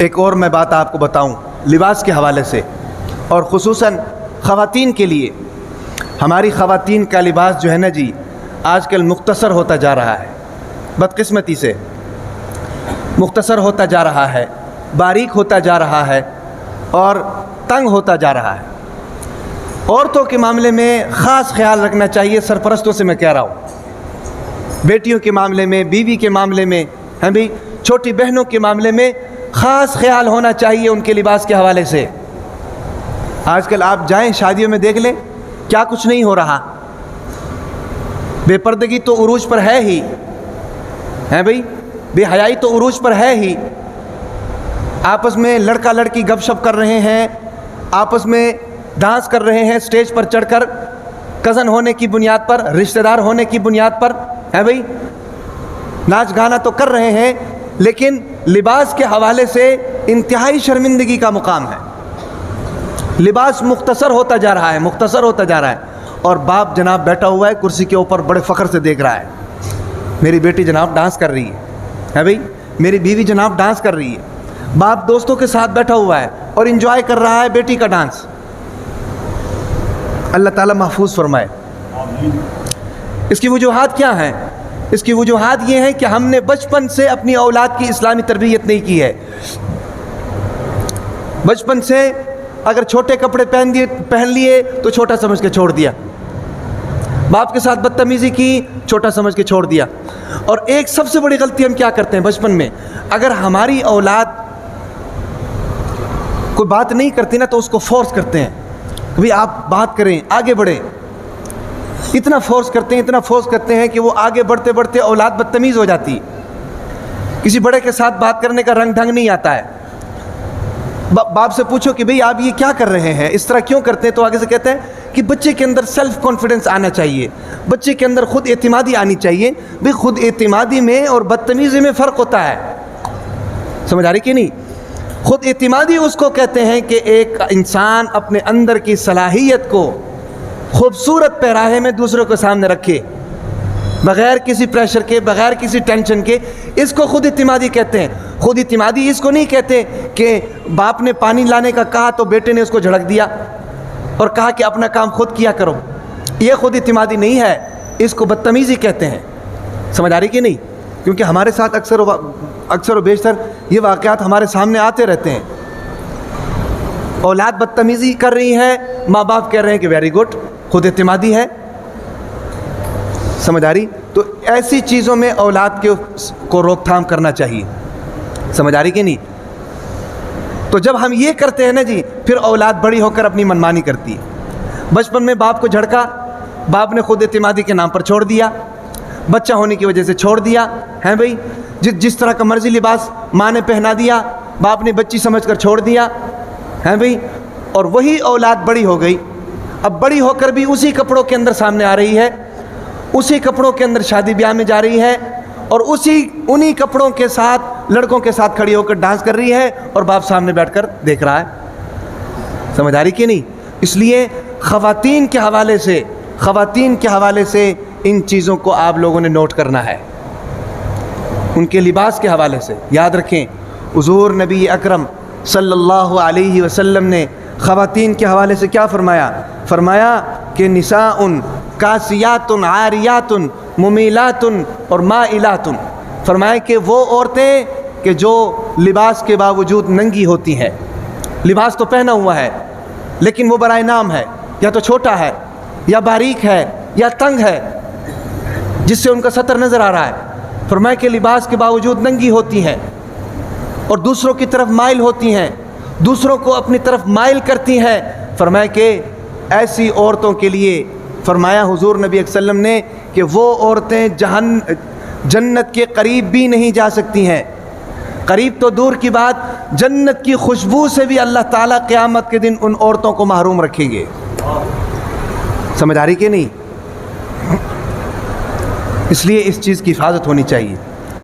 ایک اور میں بات آپ کو بتاؤں لباس کے حوالے سے، اور خصوصاً خواتین کے لیے۔ ہماری خواتین کا لباس جو ہے نا جی آج کل مختصر ہوتا جا رہا ہے، بدقسمتی سے مختصر ہوتا جا رہا ہے، باریک ہوتا جا رہا ہے اور تنگ ہوتا جا رہا ہے۔ عورتوں کے معاملے میں خاص خیال رکھنا چاہیے، سرپرستوں سے میں کہہ رہا ہوں، بیٹیوں کے معاملے میں، بیوی کے معاملے میں، ہیں بھی چھوٹی بہنوں کے معاملے میں خاص خیال ہونا چاہیے ان کے لباس کے حوالے سے۔ آج کل آپ جائیں شادیوں میں دیکھ لیں کیا کچھ نہیں ہو رہا، بے پردگی تو عروج پر ہے ہی، ہیں بھئی بے حیائی تو عروج پر ہے ہی، آپس میں لڑکا لڑکی گپ شپ کر رہے ہیں، آپس میں ڈانس کر رہے ہیں اسٹیج پر چڑھ کر، کزن ہونے کی بنیاد پر، رشتہ دار ہونے کی بنیاد پر، ہیں بھئی ناچ گانا تو کر رہے ہیں، لیکن لباس کے حوالے سے انتہائی شرمندگی کا مقام ہے۔ لباس مختصر ہوتا جا رہا ہے، مختصر ہوتا جا رہا ہے، اور باپ جناب بیٹھا ہوا ہے کرسی کے اوپر بڑے فخر سے دیکھ رہا ہے، میری بیٹی جناب ڈانس کر رہی ہے بھئی، میری بیوی جناب ڈانس کر رہی ہے، باپ دوستوں کے ساتھ بیٹھا ہوا ہے اور انجوائے کر رہا ہے بیٹی کا ڈانس۔ اللہ تعالیٰ محفوظ فرمائے۔ اس کی وجوہات کیا ہیں؟ اس کی وجوہات یہ ہیں کہ ہم نے بچپن سے اپنی اولاد کی اسلامی تربیت نہیں کی ہے۔ بچپن سے اگر چھوٹے کپڑے پہن لیے تو چھوٹا سمجھ کے چھوڑ دیا، باپ کے ساتھ بدتمیزی کی چھوٹا سمجھ کے چھوڑ دیا۔ اور ایک سب سے بڑی غلطی ہم کیا کرتے ہیں بچپن میں، اگر ہماری اولاد کوئی بات نہیں کرتی نا تو اس کو فورس کرتے ہیں کہ بھئی آپ بات کریں، آگے بڑھیں، اتنا فورس کرتے ہیں کہ وہ آگے بڑھتے بڑھتے اولاد بدتمیز ہو جاتی، کسی بڑے کے ساتھ بات کرنے کا رنگ ڈھنگ نہیں آتا ہے۔ باپ سے پوچھو کہ بھئی آپ یہ کیا کر رہے ہیں، اس طرح کیوں کرتے ہیں، تو آگے سے کہتے ہیں کہ بچے کے اندر سیلف کانفیڈنس آنا چاہیے، بچے کے اندر خود اعتمادی آنی چاہیے۔ بھئی خود اعتمادی میں اور بدتمیزی میں فرق ہوتا ہے، سمجھ آ رہی کہ نہیں؟ خود اعتمادی اس کو کہتے ہیں کہ ایک انسان اپنے اندر کی صلاحیت کو خوبصورت پیراہے میں دوسروں کے سامنے رکھے، بغیر کسی پریشر کے، بغیر کسی ٹینشن کے، اس کو خود اعتمادی کہتے ہیں۔ خود اعتمادی اس کو نہیں کہتے کہ باپ نے پانی لانے کا کہا تو بیٹے نے اس کو جھڑک دیا اور کہا کہ اپنا کام خود کیا کرو، یہ خود اعتمادی نہیں ہے، اس کو بدتمیزی کہتے ہیں، سمجھ آ رہی کہ نہیں؟ کیونکہ ہمارے ساتھ اکثر و بیشتر یہ واقعات ہمارے سامنے آتے رہتے ہیں، اولاد بدتمیزی کر رہی ہے، ماں باپ کہہ رہے ہیں کہ ویری گڈ، خود اعتمادی ہے، سمجھ آ رہی؟ تو ایسی چیزوں میں اولاد کو روک تھام کرنا چاہیے، سمجھ آ رہی کہ نہیں؟ تو جب ہم یہ کرتے ہیں نا جی پھر اولاد بڑی ہو کر اپنی منمانی کرتی ہے۔ بچپن میں باپ کو جھڑکا، باپ نے خود اعتمادی کے نام پر چھوڑ دیا، بچہ ہونے کی وجہ سے چھوڑ دیا، ہیں بھئی جس طرح کا مرضی لباس ماں نے پہنا دیا، باپ نے بچی سمجھ کر چھوڑ دیا، ہیں بھئی، اور وہی اولاد بڑی ہو گئی، اب بڑی ہو کر بھی اسی کپڑوں کے اندر سامنے آ رہی ہے، اسی کپڑوں کے اندر شادی بیاہ میں جا رہی ہے، اور انہی کپڑوں کے ساتھ لڑکوں کے ساتھ کھڑی ہو کر ڈانس کر رہی ہے، اور باپ سامنے بیٹھ کر دیکھ رہا ہے، سمجھ آ رہی کہ نہیں؟ اس لیے خواتین کے حوالے سے ان چیزوں کو آپ لوگوں نے نوٹ کرنا ہے، ان کے لباس کے حوالے سے یاد رکھیں۔ حضور نبی اکرم صلی اللہ علیہ وسلم نے خواتین کے حوالے سے کیا فرمایا کہ نساء کاسیات عاریات ممیلات اور مائلات، فرمایا کہ وہ عورتیں کہ جو لباس کے باوجود ننگی ہوتی ہیں، لباس تو پہنا ہوا ہے لیکن وہ برائے نام ہے، یا تو چھوٹا ہے یا باریک ہے یا تنگ ہے جس سے ان کا سطر نظر آ رہا ہے، فرمایا کہ لباس کے باوجود ننگی ہوتی ہیں اور دوسروں کی طرف مائل ہوتی ہیں، دوسروں کو اپنی طرف مائل کرتی ہیں، فرمایا کہ ایسی عورتوں کے لیے فرمایا حضور نبی صلی اللہ علیہ وسلم نے کہ وہ عورتیں جنت کے قریب بھی نہیں جا سکتی ہیں، قریب تو دور کی بات، جنت کی خوشبو سے بھی اللہ تعالیٰ قیامت کے دن ان عورتوں کو محروم رکھیں گے، سمجھ آ رہی کہ نہیں؟ اس لیے اس چیز کی حفاظت ہونی چاہیے۔